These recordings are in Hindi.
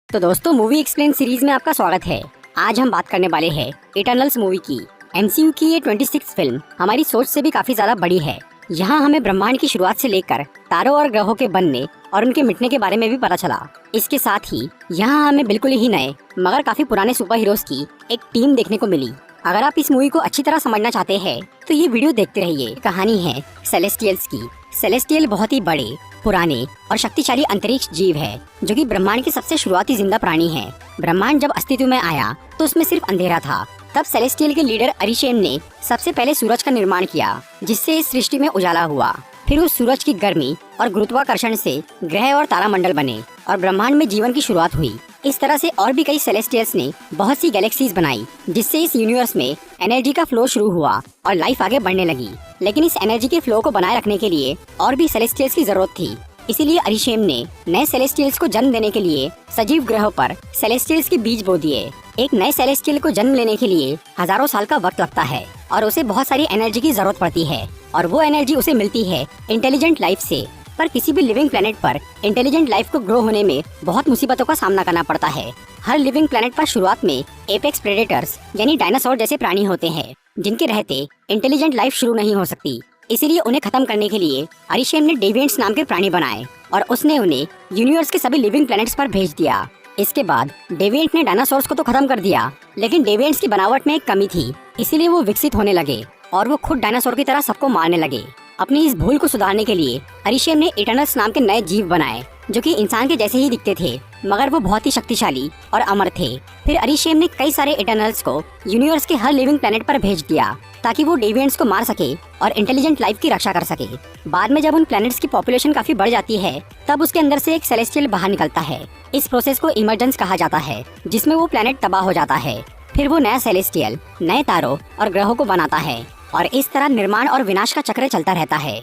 तो दोस्तों, मूवी एक्सप्लेन सीरीज में आपका स्वागत है। आज हम बात करने वाले हैं इटर्नल्स मूवी की। एमसीयू की ये 26 फिल्म हमारी सोच से भी काफी ज्यादा बड़ी है। यहाँ हमें ब्रह्मांड की शुरुआत से लेकर तारों और ग्रहों के बनने और उनके मिटने के बारे में भी पता चला। इसके साथ ही यहाँ हमें बिल्कुल ही नए मगर काफी पुराने सुपर हीरोज की एक टीम देखने को मिली। अगर आप इस मूवी को अच्छी तरह समझना चाहते हैं तो ये वीडियो देखते रहिए। कहानी है सेलेस्टियल्स की। सेलेस्टियल बहुत ही बड़े, पुराने और शक्तिशाली अंतरिक्ष जीव है जो कि ब्रह्मांड के सबसे शुरुआती जिंदा प्राणी है। ब्रह्मांड जब अस्तित्व में आया तो उसमें सिर्फ अंधेरा था। तब सेलेस्टियल के लीडर अरिशेम ने सबसे पहले सूरज का निर्माण किया, जिससे इस सृष्टि में उजाला हुआ। फिर उस सूरज की गर्मी और गुरुत्वाकर्षण से ग्रह और तारामंडल बने और ब्रह्मांड में जीवन की शुरुआत हुई। इस तरह से और भी कई सेलेस्टियल्स ने बहुत सी गैलेक्सीज बनाई, जिससे इस यूनिवर्स में एनर्जी का फ्लो शुरू हुआ और लाइफ आगे बढ़ने लगी। लेकिन इस एनर्जी के फ्लो को बनाए रखने के लिए और भी सेलेस्टियल्स की जरूरत थी। इसीलिए अरिशेम ने नए सेलेस्टियल्स को जन्म देने के लिए सजीव ग्रहों पर सेलेस्टियल्स के बीज बो दिए। एक नए सेलेस्टियल को जन्म लेने के लिए हजारों साल का वक्त लगता है और उसे बहुत सारी एनर्जी की जरूरत पड़ती है, और वो एनर्जी उसे मिलती है इंटेलिजेंट लाइफ से। पर किसी भी लिविंग प्लेनेट पर इंटेलिजेंट लाइफ को ग्रो होने में बहुत मुसीबतों का सामना करना पड़ता है। हर लिविंग प्लेनेट पर शुरुआत में एपेक्स प्रेडेटर्स यानी डायनासोर जैसे प्राणी होते हैं, जिनके रहते इंटेलिजेंट लाइफ शुरू नहीं हो सकती। इसीलिए उन्हें खत्म करने के लिए अरिशेम ने डेविएंट्स नाम के प्राणी बनाए और उसने उन्हें यूनिवर्स के सभी लिविंग प्लैनेट्स पर भेज दिया। इसके बाद डेविएंट ने डायनासोर्स को तो खत्म कर दिया, लेकिन डेविएंट्स की बनावट में एक कमी थी, इसीलिए वो विकसित होने लगे और वो खुद डायनासोर की तरह सबको मारने लगे। अपनी इस भूल को सुधारने के लिए अरिशेम ने इटर्नल्स नाम के नए जीव बनाए, जो कि इंसान के जैसे ही दिखते थे, मगर वो बहुत ही शक्तिशाली और अमर थे। फिर अरिशेम ने कई सारे इटर्नल्स को यूनिवर्स के हर लिविंग प्लेनेट पर भेज दिया ताकि वो डेविएंट्स को मार सके और इंटेलिजेंट लाइफ की रक्षा कर सके। बाद में जब उन प्लैनेट्स की पॉपुलेशन काफी बढ़ जाती है, तब उसके अंदर से एक सेलेस्टियल बाहर निकलता है। इस प्रोसेस को इमर्जेंस कहा जाता है, जिसमें वो प्लैनेट तबाह हो जाता है। फिर वो नया सेलेस्टियल नए तारों और ग्रहों को बनाता है और इस तरह निर्माण और विनाश का चक्र चलता रहता है।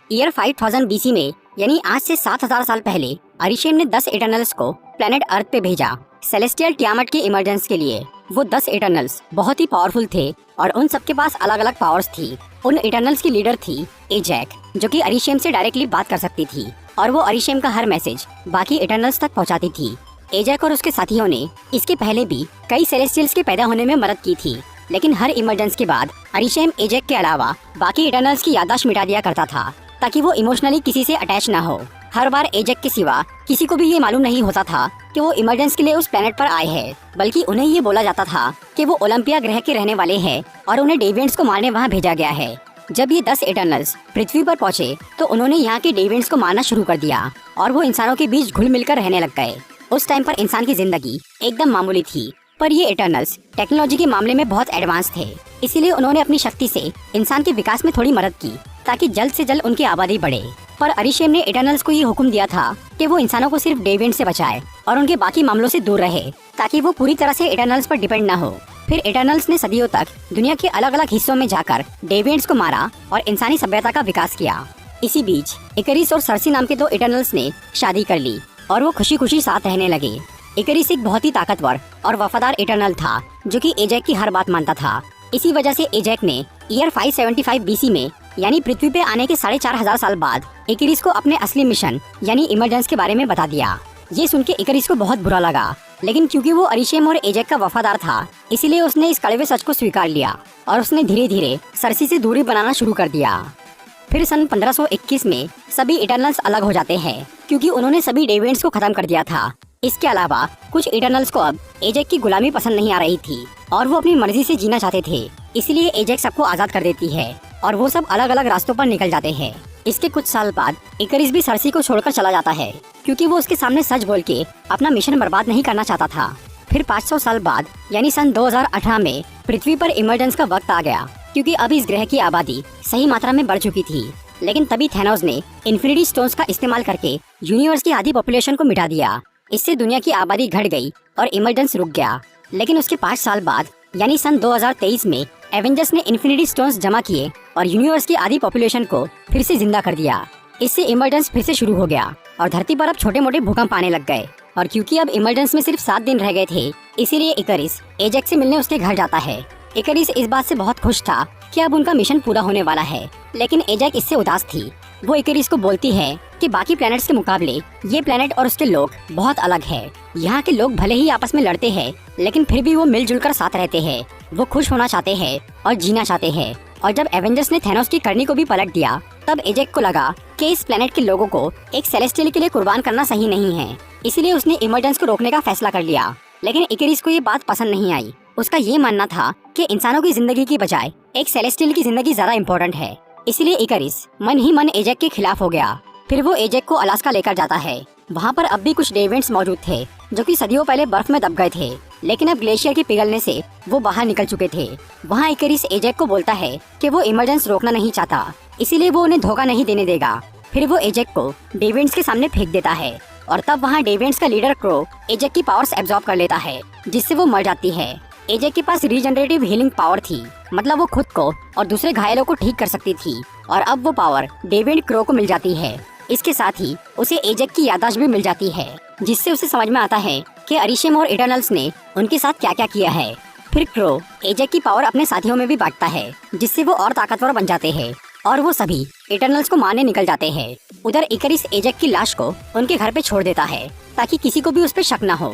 ईयर 5000 बीसी में, यानी आज से 7000 साल पहले, अरिशेम ने 10 इटर्नल्स को प्लेनेट अर्थ पे भेजा सेलेस्टियल टियामट के इमरजेंस के लिए। वो 10 इटर्नल्स बहुत ही पावरफुल थे और उन सबके पास अलग अलग पावर्स थी। उन इटर्नल्स की लीडर थी एजैक, जो कि अरिशेम से डायरेक्टली बात कर सकती थी और वो अरिशेम का हर मैसेज बाकी इटर्नल्स तक पहुंचाती थी। एजैक और उसके साथियों ने इसके पहले भी कई सेलेस्टियल्स के पैदा होने में मदद की थी, लेकिन हर इमरजेंस के बाद अरिशेम एजैक के अलावा बाकी इटर्नल्स की याददाश्त मिटा दिया करता था, ताकि वो इमोशनली किसी से अटैच ना हो। हर बार एजैक के सिवा किसी को भी ये मालूम नहीं होता था कि वो इमरजेंस के लिए उस प्लेनेट पर आए हैं, बल्कि उन्हें ये बोला जाता था कि वो ओलंपिया ग्रह के रहने वाले हैं और उन्हें डेविएंट्स को मारने वहाँ भेजा गया है। जब ये 10 इटर्नल्स पृथ्वी पर पहुँचे तो उन्होंने यहाँ के डेविएंट्स को मारना शुरू कर दिया और वो इंसानों के बीच घुल मिलकर रहने लग गए। उस टाइम पर इंसान की जिंदगी एकदम मामूली थी, पर ये इटर्नल्स टेक्नोलॉजी के मामले में बहुत एडवांस थे। इसीलिए उन्होंने अपनी शक्ति से इंसान के विकास में थोड़ी मदद की ताकि जल्द से जल्द उनकी आबादी बढ़े। पर अरिशेम ने इटर्नल्स को ये हुक्म दिया था कि वो इंसानों को सिर्फ डेविएंट से बचाए और उनके बाकी मामलों से दूर रहे, ताकि वो पूरी तरह से इटर्नल्स पर डिपेंड न हो। फिर इटर्नल्स ने सदियों तक दुनिया के अलग अलग हिस्सों में जाकर डेविएंट्स को मारा और इंसानी सभ्यता का विकास किया। इसी बीच इकरिस और सर्सी नाम के 2 इटर्नल्स ने शादी कर ली और वो खुशी खुशी साथ रहने लगे। इकरिस एक बहुत ही ताकतवर और वफादार इटर्नल था, जो कि एजैक की हर बात मानता था। इसी वजह से एजैक ने ईयर 575 बीसी में, यानी पृथ्वी पे आने के 4500 साल बाद, इकरिस को अपने असली मिशन यानी इमरजेंस के बारे में बता दिया। ये सुन के इकरिस को बहुत बुरा लगा, लेकिन क्योंकि वो अरिशेम और एजैक का वफादार था, इसीलिए उसने इस कड़वे सच को स्वीकार लिया और उसने धीरे धीरे सर्सी से दूरी बनाना शुरू कर दिया। फिर सन 1521 में सभी इटर्नल्स अलग हो जाते हैं, क्योंकि उन्होंने सभी डेविएंट्स को खत्म कर दिया था। इसके अलावा कुछ इटर्नल्स को अब एजैक की गुलामी पसंद नहीं आ रही थी और वो अपनी मर्जी से जीना चाहते थे। इसीलिए एजैक सबको आजाद कर देती है और वो सब अलग अलग रास्तों पर निकल जाते हैं। इसके कुछ साल बाद इकरिस भी सर्सी को छोड़कर चला जाता है, क्योंकि वो उसके सामने सच बोल के अपना मिशन बर्बाद नहीं करना चाहता था। फिर 500 साल बाद, यानी सन 2018 में, पृथ्वी पर इमरजेंस का वक्त आ गया, क्योंकि अब इस ग्रह की आबादी सही मात्रा में बढ़ चुकी थी। लेकिन तभी थैनोस ने इन्फिनिटी स्टोन्स का इस्तेमाल करके यूनिवर्स की आधी पॉपुलेशन को मिटा दिया। इससे दुनिया की आबादी घट गई और इमरजेंस रुक गया। लेकिन उसके 5 साल बाद, यानी सन 2023 में, एवेंजर्स ने इन्फिनिटी स्टोन्स जमा किए और यूनिवर्स की आधी पॉपुलेशन को फिर से जिंदा कर दिया। इससे इमरजेंस फिर से शुरू हो गया और धरती पर अब छोटे मोटे भूकंप आने लग गए। और क्योंकि अब इमरजेंस में सिर्फ 7 दिन रह गए थे, इसीलिए इकरिस एजैक से मिलने उसके घर जाता है। इकरिस इस बात से बहुत खुश था कि अब उनका मिशन पूरा होने वाला है, लेकिन एजैक इससे उदास थी। वो इकरिस को बोलती है जबकि बाकी प्लैनेट्स के मुकाबले ये प्लैनेट और उसके लोग बहुत अलग है। यहाँ के लोग भले ही आपस में लड़ते हैं, लेकिन फिर भी वो मिलजुल कर साथ रहते हैं। वो खुश होना चाहते हैं और जीना चाहते हैं। और जब एवेंजर्स ने थैनोस की करनी को भी पलट दिया, तब एजेक को लगा कि इस प्लेनेट के लोगों को एक सेलेस्टियल के लिए कुर्बान करना सही नहीं है। इसलिए उसने इमर्जेंस को रोकने का फैसला कर लिया। लेकिन इकरिस को ये बात पसंद नहीं आई। उसका ये मानना था कि इंसानों की जिंदगी की बजाय एक सेलेस्टियल की जिंदगी ज्यादा इम्पोर्टेंट है। इसलिए इकरिस मन ही मन एजेक के खिलाफ हो गया। फिर वो एजेक को अलास्का लेकर जाता है। वहाँ पर अब भी कुछ डेविएंट्स मौजूद थे जो कि सदियों पहले बर्फ में दब गए थे, लेकिन अब ग्लेशियर के पिघलने से वो बाहर निकल चुके थे। वहाँ इकरिस एजेक को बोलता है कि वो इमरजेंस रोकना नहीं चाहता, इसीलिए वो उन्हें धोखा नहीं देने देगा। फिर वो एजेक को डेविएंट्स के सामने फेंक देता है और तब वहाँ डेविएंट्स का लीडर क्रो एजेक की पावर्स एब्जॉर्ब कर लेता है, जिससे वो मर जाती है। एजेक के पास रीजनरेटिव हीलिंग पावर थी, मतलब वो खुद को और दूसरे घायलों को ठीक कर सकती थी, और अब वो पावर डेविएंट क्रो को मिल जाती है। इसके साथ ही उसे एजेक की याददाश्त भी मिल जाती है, जिससे उसे समझ में आता है कि अरिशेम और इटर्नल्स ने उनके साथ क्या क्या किया है। फिर क्रो एजेक की पावर अपने साथियों में भी बांटता है, जिससे वो और ताकतवर बन जाते हैं और वो सभी इटर्नल्स को मारने निकल जाते हैं। उधर इकरिस एजेक की लाश को उनके घर पे छोड़ देता है ताकि किसी को भी उस पर शक न हो।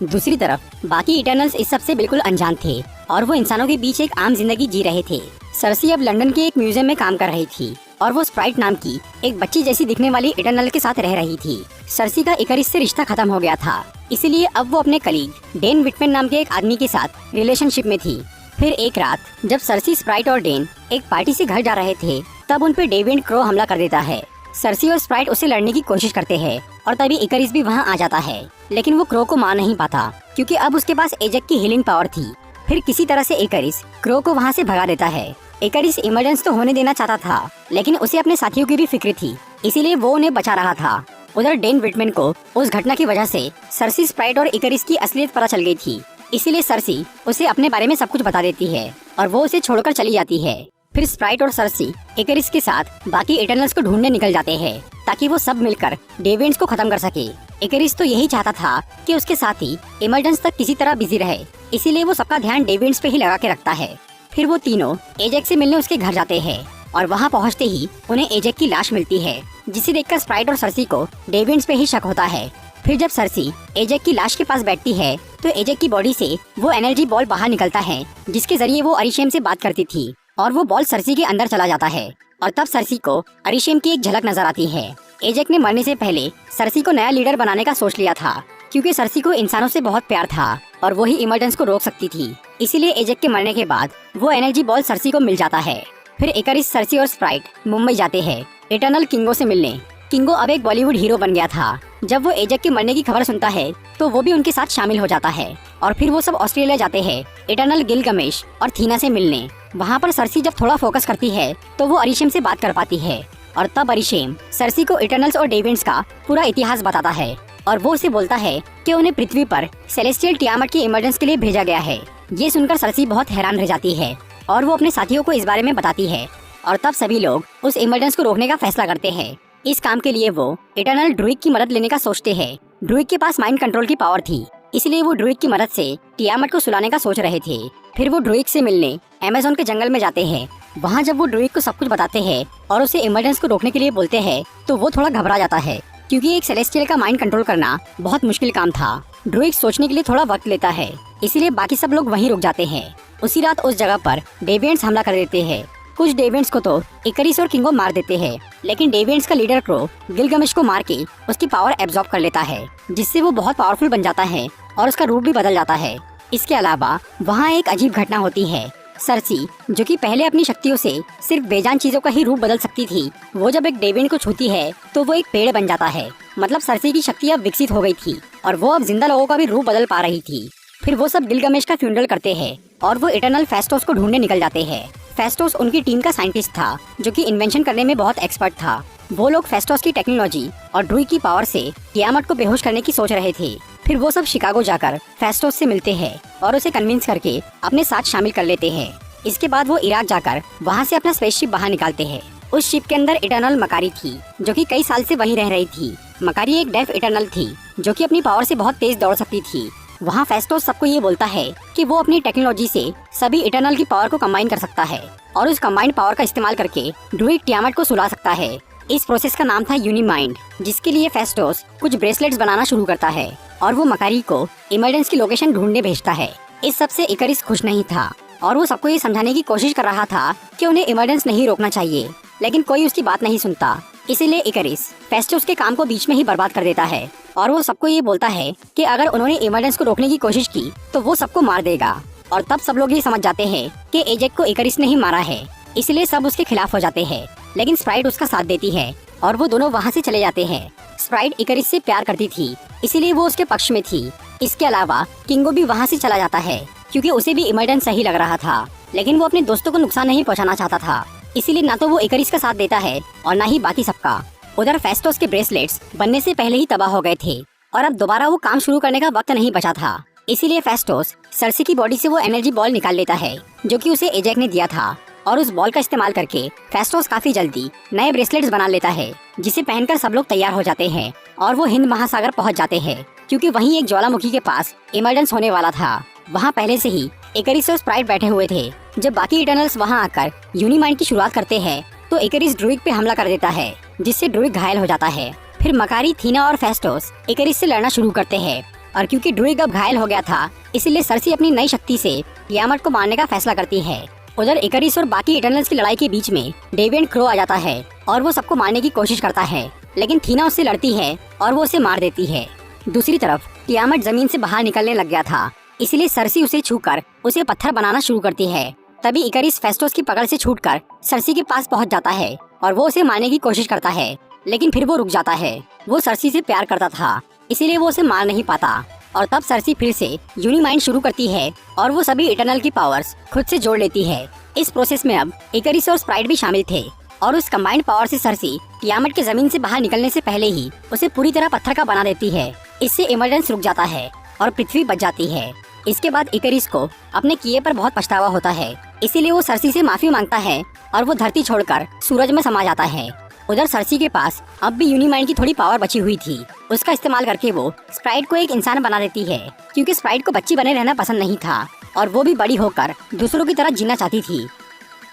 दूसरी तरफ बाकी इटर्नल्स इस सब से बिल्कुल अनजान थे और वो इंसानों के बीच एक आम जिंदगी जी रहे थे। सर्सी अब लंदन के एक म्यूजियम में काम कर रही थी और वो स्प्राइट नाम की एक बच्ची जैसी दिखने वाली इटर्नल के साथ रह रही थी। सर्सी का इकरिस से रिश्ता खत्म हो गया था, इसीलिए अब वो अपने कलीग डेन विटमैन नाम के एक आदमी के साथ रिलेशनशिप में थी। फिर एक रात जब सर्सी, स्प्राइट और डेन एक पार्टी से घर जा रहे थे, तब उन पे डेविएंट क्रो हमला कर देता है। सर्सी और स्प्राइट उससे लड़ने की कोशिश करते हैं और तभी इकरिस भी वहाँ आ जाता है, लेकिन वो क्रो को मार नहीं पाता क्योंकि अब उसके पास एजेक की हीलिंग पावर थी। फिर किसी तरह से इकरिस क्रो को वहाँ से भगा देता है। इकरिस इमरजेंस तो होने देना चाहता था, लेकिन उसे अपने साथियों की भी फिक्र थी, इसीलिए वो उन्हें बचा रहा था। उधर डेन विटमैन को उस घटना की वजह से सर्सी, स्प्राइट और इकरिस की असलियत पता चल गई थी, इसीलिए सर्सी उसे अपने बारे में सब कुछ बता देती है और वो उसे छोड़कर चली जाती है। फिर स्प्राइट और सर्सी इकरिस के साथ बाकी इटर्नल्स को ढूंढने निकल जाते हैं ताकि वो सब मिलकर डेविएंट्स को खत्म कर सके। इकरिस तो यही चाहता था कि उसके साथी इमरजेंस तक किसी तरह बिजी रहे, इसीलिए वो सबका ध्यान डेविएंट्स पे ही लगा के रखता है। फिर वो तीनों एजेक से मिलने उसके घर जाते हैं और वहाँ पहुँचते ही उन्हें एजेक की लाश मिलती है, जिसे देखकर स्प्राइट और सर्सी को डेविएंट्स पे ही शक होता है। फिर जब सर्सी एजेक की लाश के पास बैठती है तो एजेक की बॉडी से वो एनर्जी बॉल बाहर निकलता है, जिसके जरिए वो अरिशेम से बात करती थी, और वो बॉल सर्सी के अंदर चला जाता है और तब सर्सी को अरिशेम की एक झलक नजर आती है। एजेक ने मरने से पहले सर्सी को नया लीडर बनाने का सोच लिया था, क्योंकि सर्सी को इंसानों से बहुत प्यार था और वो ही इमरजेंस को रोक सकती थी। इसीलिए एजेक के मरने के बाद वो एनर्जी बॉल सर्सी को मिल जाता है। फिर इकरिस, सर्सी और स्प्राइट मुंबई जाते हैं इटर्नल किंगो से मिलने। किंगो अब एक बॉलीवुड हीरो बन गया था। जब वो एजेक के मरने की खबर सुनता है तो वो भी उनके साथ शामिल हो जाता है और फिर वो सब ऑस्ट्रेलिया जाते हैं इटर्नल गिलगमेश और थीना से मिलने। वहाँ पर सर्सी जब थोड़ा फोकस करती है तो वो अरिशेम से बात कर पाती है और तब अरिशेम सर्सी को इटर्नल्स और डेविएंट्स का पूरा इतिहास बताता है और वो उसे बोलता है कि उन्हें पृथ्वी पर सेलेस्टियल टियामट की इमरजेंस के लिए भेजा गया है। ये सुनकर सर्सी बहुत हैरान रह जाती है और वो अपने साथियों को इस बारे में बताती है और तब सभी लोग उस इमरजेंस को रोकने का फैसला करते हैं। इस काम के लिए वो इटर्नल ड्रुइग की मदद लेने का सोचते हैं। ड्रुइग के पास माइंड कंट्रोल की पावर थी, इसलिए वो ड्रुइग की मदद से टियामट को सुलाने का सोच रहे थे। फिर वो ड्रुइग से मिलने अमेज़न के जंगल में जाते हैं। वहाँ जब वो ड्रुइग को सब कुछ बताते हैं और उसे इमरजेंस को रोकने के लिए बोलते हैं तो वो थोड़ा घबरा जाता है, क्योंकि एक सेलेस्टियल का माइंड कंट्रोल करना बहुत मुश्किल काम था। ड्रुइग सोचने के लिए थोड़ा वक्त लेता है, इसीलिए बाकी सब लोग वहीं रुक जाते हैं। उसी रात उस जगह पर डेविएंट्स हमला कर देते हैं। कुछ डेविएंट्स को तो इकरिस और किंगो मार देते हैं, लेकिन डेविएंट्स का लीडर क्रो गिलगमेश को मार के उसकी पावर एब्जॉर्ब कर लेता है, जिससे वो बहुत पावरफुल बन जाता है और उसका रूप भी बदल जाता है। इसके अलावा वहाँ एक अजीब घटना होती है। सर्सी, जो कि पहले अपनी शक्तियों से सिर्फ बेजान चीजों का ही रूप बदल सकती थी, वो जब एक डेविएंट को छूती है तो वो एक पेड़ बन जाता है। मतलब सर्सी की शक्ति अब विकसित हो गई थी और वो अब जिंदा लोगों का भी रूप बदल पा रही थी। फिर वो सब गिलगमेश का फ्यूनरल करते हैं और वो इटर्नल फेस्टोस को ढूंढने निकल जाते हैं। फेस्टोस उनकी टीम का साइंटिस्ट था, जो कि इन्वेंशन करने में बहुत एक्सपर्ट था। वो लोग फेस्टोस की टेक्नोलॉजी और ड्रुइग की पावर से टियामट को बेहोश करने की सोच रहे थे। फिर वो सब शिकागो जाकर फेस्टोस से मिलते हैं और उसे कन्विंस करके अपने साथ शामिल कर लेते हैं। इसके बाद वो इराक जाकर वहाँ से अपना स्पेसशिप बाहर निकालते हैं। उस शिप के अंदर इटर्नल मकारी थी, जो कि कई साल से वहीं रह रही थी। मकारी एक डेफ इटर्नल थी, जो कि अपनी पावर से बहुत तेज दौड़ सकती थी। वहाँ फेस्टोस सबको ये बोलता है कि वो अपनी टेक्नोलॉजी से सभी इटर्नल की पावर को कंबाइन कर सकता है और उस कंबाइंड पावर का इस्तेमाल करके ड्रुइग टियामट को सुला सकता है। इस प्रोसेस का नाम था यूनिमाइंड, जिसके लिए फेस्टोस कुछ ब्रेसलेट्स बनाना शुरू करता है और वो मकारी को इमरजेंस की लोकेशन ढूंढने भेजता है। इस सब से इकरिस खुश नहीं था और वो सबको ये समझाने की कोशिश कर रहा था कि उन्हें इमरजेंस नहीं रोकना चाहिए, लेकिन कोई उसकी बात नहीं सुनता। इसीलिए इकरिस फेस्टोस के काम को बीच में ही बर्बाद कर देता है और वो सबको ये बोलता है कि अगर उन्होंने इमरजेंस को रोकने की कोशिश की तो वो सबको मार देगा। और तब सब लोग ये समझ जाते हैं कि एजेक को इकरिस ने ही मारा है, इसलिए सब उसके खिलाफ हो जाते हैं। लेकिन स्प्राइट उसका साथ देती है और वो दोनों वहाँ से चले जाते हैं। स्प्राइट इकरिस से प्यार करती थी, इसीलिए वो उसके पक्ष में थी। इसके अलावा किंगो भी वहाँ से चला जाता है क्योंकि उसे भी इमरजेंस सही लग रहा था, लेकिन वो अपने दोस्तों को नुकसान नहीं पहुँचाना चाहता था, इसीलिए ना तो वो इकरिस का साथ देता है और ना ही बाकी सबका। उधर फेस्टोस के ब्रेसलेट्स बनने से पहले ही तबाह हो गए थे और अब दोबारा वो काम शुरू करने का वक्त नहीं बचा था। इसीलिए फेस्टोस सर्सी की बॉडी से वो एनर्जी बॉल निकाल लेता है जो कि उसे एजेक ने दिया था और उस बॉल का इस्तेमाल करके फेस्टोस काफी जल्दी नए ब्रेसलेट्स बना लेता है, जिसे पहनकर सब लोग तैयार हो जाते हैं और वो हिंद महासागर पहुंच जाते हैं क्योंकि वहीं एक ज्वालामुखी के पास इमरजेंस होने वाला था। वहाँ पहले से ही इकरिस और स्प्राइट बैठे हुए थे। जब बाकी इटर्नल्स वहाँ आकर यूनिमाइंड की शुरुआत करते हैं तो इकरिस ड्रुइग पे हमला कर देता है, जिससे ड्रुइग घायल हो जाता है। फिर मकारी, थीना और फेस्टोस इकरिस से लड़ना शुरू करते हैं और क्योंकि ड्रुइग अब घायल हो गया था इसलिए सर्सी अपनी नई शक्ति से टियामट को मारने का फैसला करती है। उधर इकरिस और बाकी इटर्नल्स की लड़ाई के बीच में डेविएंट क्रो आ जाता है और वो सबको मारने की कोशिश करता है, लेकिन थीना उससे लड़ती है और वो उसे मार देती है। दूसरी तरफ टियामट जमीन से बाहर निकलने लग गया था, इसलिए सर्सी उसे छूकर उसे पत्थर बनाना शुरू करती है। तभी इकरिस फेस्टोस की पकड़ से छूटकर सर्सी के पास पहुंच जाता है और वो उसे मारने की कोशिश करता है, लेकिन फिर वो रुक जाता है। वो सर्सी से प्यार करता था, इसीलिए वो उसे मार नहीं पाता। और तब सर्सी फिर से यूनिमाइंड शुरू करती है और वो सभी इटर्नल की पावर्स खुद से जोड़ लेती है। इस प्रोसेस में अब इकरिस और स्प्राइट भी शामिल थे और उस कंबाइंड पावर से सर्सी टियामट के जमीन से बाहर निकलने से पहले ही उसे पूरी तरह पत्थर का बना देती है। इससे इमरजेंस रुक जाता है और पृथ्वी बच जाती है। इसके बाद इकरिस को अपने किए पर बहुत पछतावा होता है, इसीलिए वो सर्सी से माफी मांगता है और वो धरती छोड़कर सूरज में समा जाता है। उधर सर्सी के पास अब भी यूनिमाइंड की थोड़ी पावर बची हुई थी। उसका इस्तेमाल करके वो स्प्राइट को एक इंसान बना देती है क्योंकि स्प्राइट को बच्ची बने रहना पसंद नहीं था और वो भी बड़ी होकर दूसरों की तरह जीना चाहती थी।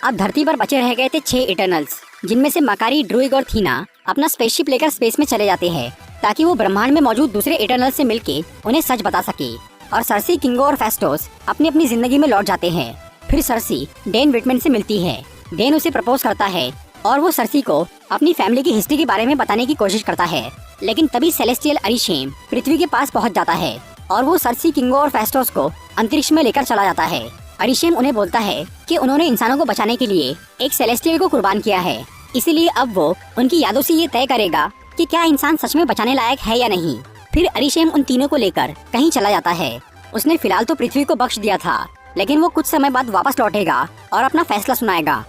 अब धरती पर बचे रह गए थे 6 इटर्नल्स, जिनमें से मकारी, ड्रुइग और थीना अपना स्पेसशिप लेकर स्पेस में चले जाते हैं ताकि वो ब्रह्मांड में मौजूद दूसरे इटर्नल्स से मिलके उन्हें सच बता सके। और सर्सी, किंगो और फेस्टोस अपनी अपनी जिंदगी में लौट जाते हैं। फिर सर्सी डेन विटमैन से मिलती है। डेन उसे प्रपोज करता है और वो सर्सी को अपनी फैमिली की हिस्ट्री के बारे में बताने की कोशिश करता है, लेकिन तभी सेलेस्टियल अरिशेम पृथ्वी के पास पहुंच जाता है और वो सर्सी, किंगो और फेस्टोस को अंतरिक्ष में लेकर चला जाता है। अरिशेम उन्हें बोलता है कि उन्होंने इंसानों को बचाने के लिए एक सेलेस्टियल को कुर्बान किया है, इसीलिए अब वो उनकी यादों से ये तय करेगा कि क्या इंसान सच में बचाने लायक है या नहीं। फिर अरिशेम उन तीनों को लेकर कहीं चला जाता है। उसने फिलहाल तो पृथ्वी को बख्श दिया था, लेकिन वो कुछ समय बाद वापस लौटेगा और अपना फैसला सुनाएगा।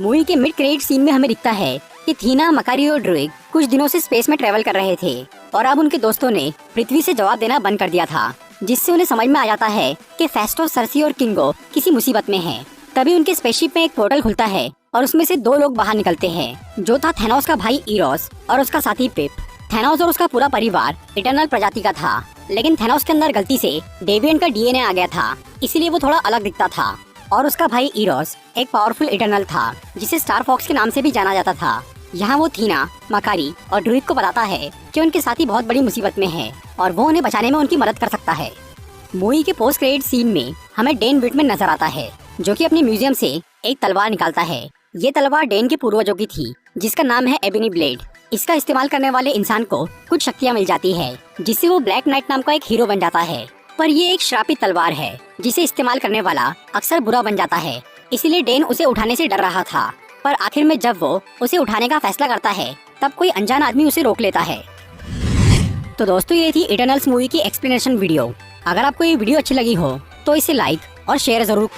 मूवी के मिड क्रेडिट सीन में हमें दिखता है कि थीना, मकारी और ड्रुइग कुछ दिनों से स्पेस में ट्रेवल कर रहे थे और अब उनके दोस्तों ने पृथ्वी से जवाब देना बंद कर दिया था, जिससे उन्हें समझ में आ जाता है कि फेस्टोस, सर्सी और किंगो किसी मुसीबत में हैं। तभी उनके स्पेसशिप में एक पोर्टल खुलता है और उसमें से 2 लोग बाहर निकलते हैं, जो था थैनोस का भाई इरोस और उसका साथी पिप। थैनोस और उसका पूरा परिवार इटर्नल प्रजाति का था, लेकिन थैनोस के अंदर गलती से डेविएंट का डीएनए आ गया था, इसीलिए वो थोड़ा अलग दिखता था। और उसका भाई इरोस एक पावरफुल इटर्नल था जिसे स्टार फॉक्स के नाम से भी जाना जाता था। यहाँ वो थीना, मकारी और ड्रुइग को बताता है कि उनके साथी बहुत बड़ी मुसीबत में है और वो उन्हें बचाने में उनकी मदद कर सकता है। मूवी के पोस्ट क्रेडिट सीन में हमें डेन विटमैन नजर आता है, जो कि अपने म्यूजियम से एक तलवार निकालता है। ये तलवार डेन के पूर्वजों की थी, जिसका नाम है एबिनी ब्लेड। इसका इस्तेमाल करने वाले इंसान को कुछ शक्तियाँ मिल जाती है, जिससे वो ब्लैक नाइट नाम का एक हीरो बन जाता है। पर ये एक श्रापित तलवार है, जिसे इस्तेमाल करने वाला अक्सर बुरा बन जाता है, इसीलिए डेन उसे उठाने से डर रहा था। पर आखिर में जब वो उसे उठाने का फैसला करता है, तब कोई अनजान आदमी उसे रोक लेता है। तो दोस्तों, ये थी इटर्नल्स मूवी की एक्सप्लेनेशन वीडियो। अगर आपको ये वीडियो अच्छी लगी हो तो इसे लाइक और शेयर जरूर।